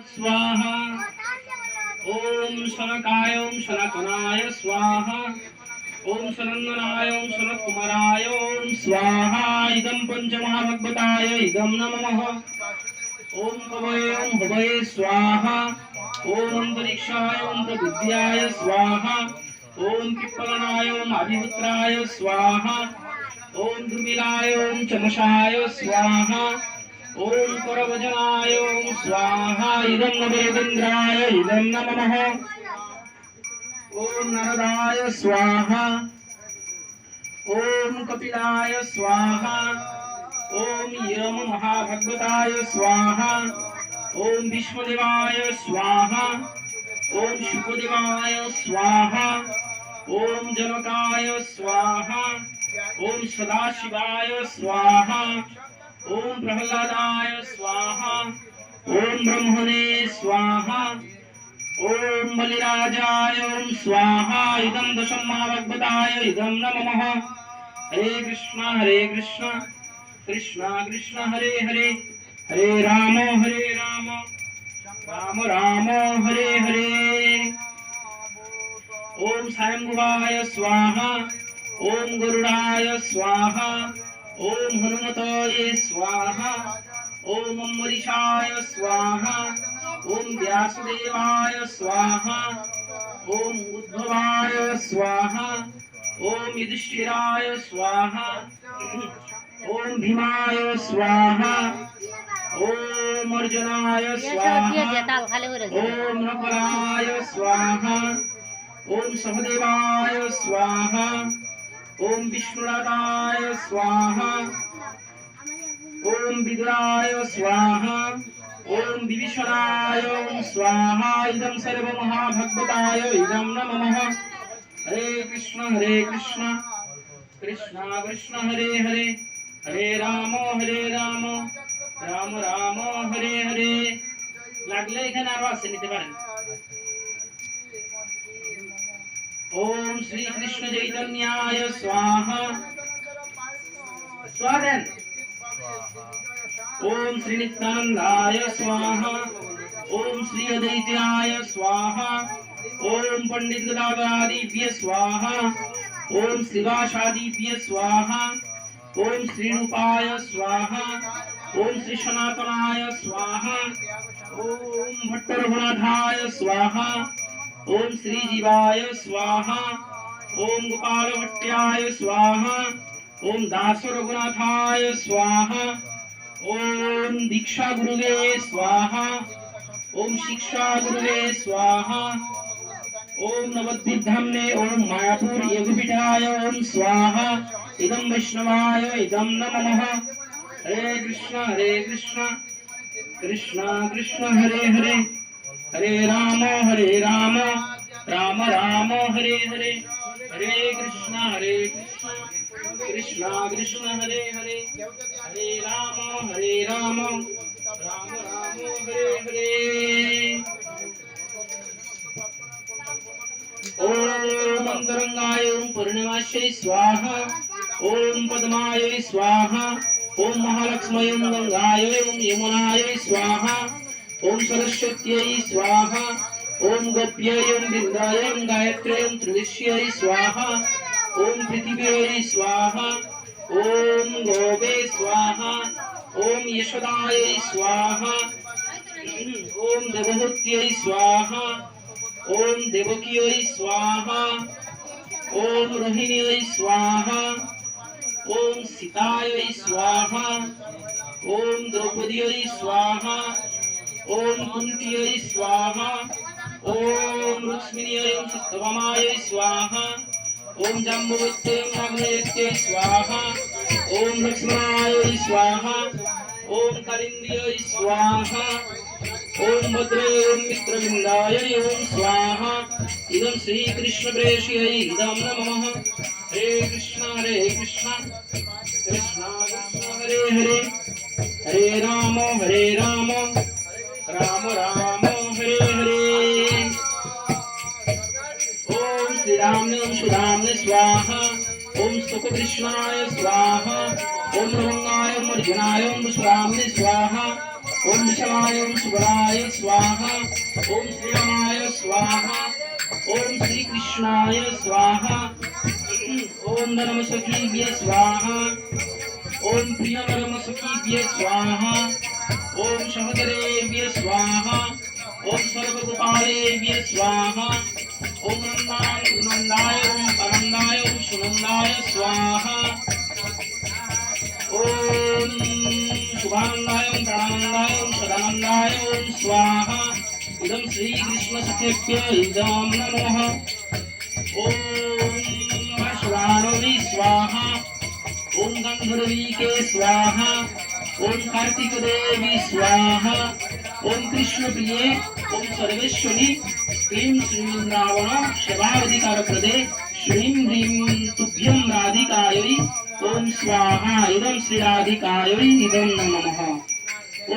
स्वाहा ओम शनकाय ओम शनकनाय स्वाहा ओम शनंदनाय ओम शनकुमाराय ओम स्वाहा इदं पंचमहाभगवताय इदं नमः ओम कवये ओम हवये स्वाहा ओम अंतरिक्षाय ओम प्रविद्याय स्वाहा ओम पिप्पलनाय ओम आदिपुत्राय स्वाहा ओम दुर्मिलाय ओम चमशाय स्वाहा ओम करवजनाय ओम स्वाहा इदं नवेन्द्राय इदं नमः ओम नरदाय स्वाहा ओम कपिलाय स्वाहा ओम यम महाभगवताय स्वाहा ओम विष्णुदेवाय स्वाहा ओम शुभदेवाय स्वाहा ओम जनकाय स्वाहा ओम सदाशिवाय स्वाहा ओम प्रहलादाय स्वाहा ओम ब्रह्मणे स्वाहा ओम बलिराजाय ओम स्वाहा इदं दशम महाभगवताय इदं नमः हरे कृष्णा कृष्णा कृष्ण हरे हरे हरे राम राम राम हरे हरे ओम स्वयंभुवाय स्वाहा ओम गरुडाय स्वाहा ओम हनुमताय स्वाहा ओम अम्बरीषाय स्वाहा ओम व्यासदेवाय स्वाहा ओम उद्धवाय स्वाहा ओम युधिष्ठिराय स्वाहा ओम भीमाय स्वाहा ओम अर्जुनाय स्वाहा ओम नकुलाय स्वाहा ओम सहदेवाय स्वाहा ओम विष्णुदाय स्वाहा ओम विदुराय स्वाहा ओम विभीषणाय ओम स्वाहा इदं सर्वमहाभगवताय इदं नमः हरे कृष्ण कृष्ण कृष्ण हरे हरे हरे राम राम राम हरे हरे লাগলে এখানে আরো আছে নিতে পারেন ओम श्री कृष्ण चैतन्याय स्वाहा स्वादेन ओम श्री नित्यानंदाय स्वाहा ओम श्री अद्वैताय स्वाहा ओम पंडित गदाधरादिभ्य स्वाहा ओम श्रीवासादिभ्य स्वाहा ओम श्री रूपाय स्वाहा ओम श्री सनातनाय स्वाहा ओम भट्ट रघुनाथाय स्वाहा ओम श्री जीवाय स्वाहा ओम गोपाल भट्टाय स्वाहा ओम दास रघुनाथाय स्वाहा ओम दीक्षा गुरुवे स्वाहा ओम शिक्षा गुरुवे स्वाहा ओम नवद्वीप धामने ओम मायापुर योगपीठाय ओम स्वाहा इदं वैष्णवाय इदं नमः हरे कृष्ण कृष्ण कृष्ण हरे हरे हरे राम राम राम हरे हरे हरे कृष्ण कृष्ण कृष्ण हरे हरे हरे राम राम राम हरे हरे ओम अंतरंगाय ओम पूर्णिमाशय स्वाहा ओम पद्माय स्वाहा ओम महालक्ष्मी गंगाय ओम यमुनाय स्वाहा ओम सरस्वत्यै स्वाहा ओम गोप्यै ओम वृंदाय ओम गायत्र्यै ओम त्रिदिश्यै स्वाहा ओम पृथिव्यै स्वाहा ओम गोवे स्वाहा ओम यशोदायै स्वाहा ओम देवहूत्यै स्वाहा ओम देवक्यै स्वाहा ओम रोहिण्यै स्वाहा ओम सीतायै स्वाहा ओम द्रौपद्यै स्वाहा ओम कुंतीयै स्वाहा ओम रुक्मिण्यै सत्यभामायै स्वाहा ओम जाम्बवत्यै नागमयत्यै स्वाहा ओम लक्ष्मणायै स्वाहा ओम कालिन्द्यै स्वाहा ओम भद्रै ओम मित्रविन्दायै ओम स्वाहा इदं श्री कृष्ण प्रेष्यै इदं नमः हरे कृष्ण कृष्ण हरे हरे हरे राम राम राम हरे हरे ओम श्री राम ओम सुधामने स्वाहा ओम सुख कृष्णाय स्वाहा ओम रंगाय ओम अर्जुनाय ओम सुरामने स्वाहा ओम विषमाय ओम सुबलाय स्वाहा ओम श्रीरामाय स्वाहा ओम श्री कृष्णाय स्वाहा ओम धर्मसखीभ्य स्वाहा ओम प्रियनरमसखीभ्य स्वाहा ओम सहदरेभ्य स्वाहा ओम सर्वगोपालेभ्य स्वाहा ओम नंदाय ओम आनंदाय ओम सुनंदाय स्वाहा ओम शुभानंदाय ओम प्राणानंदाय ओम सदानंदाय ओम स्वाहा इदं श्री कृष्ण सखेभ्य इदं नमः ओम हर्षवाणोनि स्वाहा ओम गंधर्वीके स्वाहा ओम कार्तिक देवी स्वाहा ओम कृष्ण प्रिये ओम सर्वेश्वरी क्लीं श्रीं रावण शवाधिकार प्रदे श्रीं ह्रीं तुभ्यं राधिकायै ओम स्वाहा इदं श्री राधिकायै इदं नमः।